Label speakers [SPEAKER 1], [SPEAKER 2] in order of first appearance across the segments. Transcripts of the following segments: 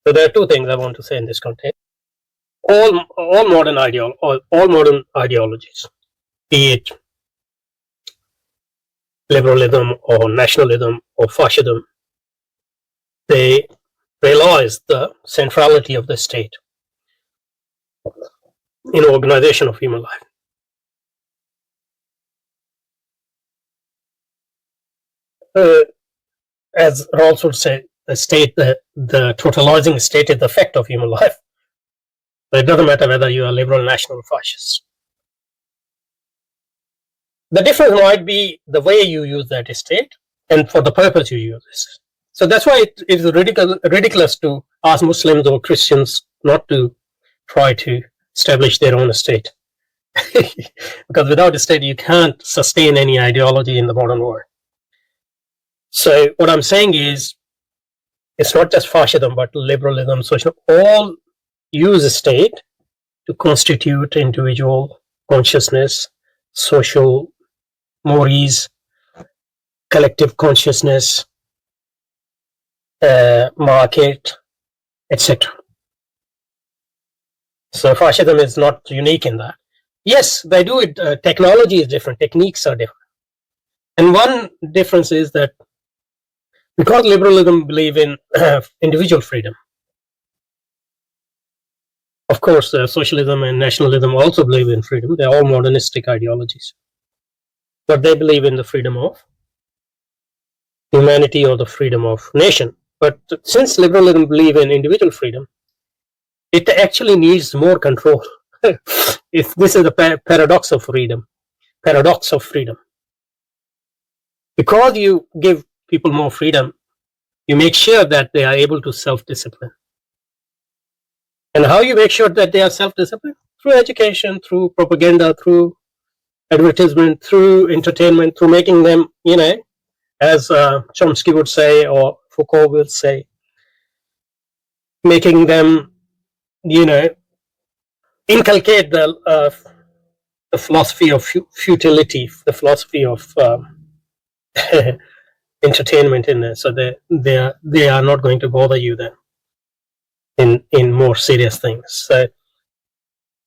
[SPEAKER 1] So there are two things I want to say in this context. All modern ideologies, be it liberalism or nationalism or fascism, they realize the centrality of the state in organization of human life. As Rawls would say, the totalizing state is the effect of human life. So it doesn't matter whether you are liberal, national, or fascist. The difference might be the way you use that state and for the purpose you use this. So that's why it is ridiculous to ask Muslims or Christians not to try to establish their own state. Because without a state, you can't sustain any ideology in the modern world. So what I'm saying is, it's not just fascism, but liberalism, socialism, all use a state to constitute individual consciousness, social mores, collective consciousness, market, etc. So fascism is not unique in that. Yes, they do it. Technology is different. Techniques are different. And one difference is that because liberalism believe in individual freedom, of course, socialism and nationalism also believe in freedom. They're all modernistic ideologies. But they believe in the freedom of humanity or the freedom of nation. But since liberalism believe in individual freedom, it actually needs more control. This is the paradox of freedom. Because you give people more freedom, you make sure that they are able to self-discipline. And how you make sure that they are self-disciplined? Through education, through propaganda, through advertisement, through entertainment, through making them, as Chomsky would say or Foucault would say, making them, inculcate the philosophy of futility, the philosophy of entertainment in there. So they are not going to bother you then in more serious things. So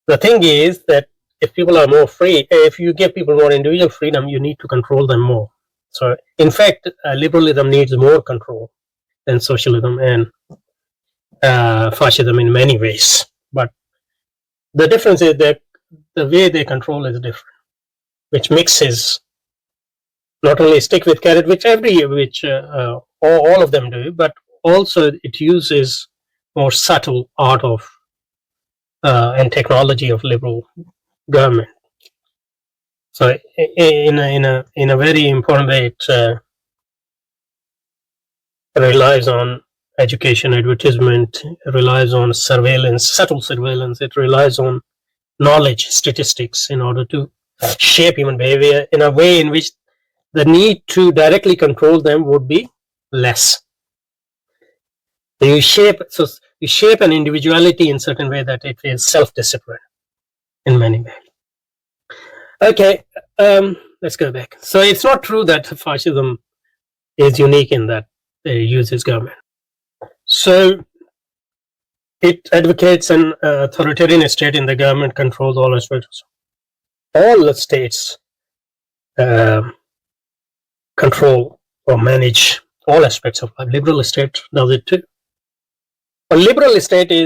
[SPEAKER 1] the thing is that if people are more free, if you give people more individual freedom, you need to control them more. So in fact, liberalism needs more control than socialism and fascism in many ways. But the difference is that the way they control is different, which mixes not only stick with carrot, which all of them do, but also it uses more subtle art of and technology of liberal government. So in a very important way, it relies on education, advertisement, it relies on surveillance, subtle surveillance, it relies on knowledge, statistics, in order to shape human behavior in a way in which the need to directly control them would be less. You shape an individuality in certain way that it is self-discipline in many ways. Okay, let's go back. So it's not true that fascism is unique in that it uses government. So it advocates an authoritarian state in the government controls all aspects. All the states control or manage all aspects of life. Liberal state does it too. A liberal state is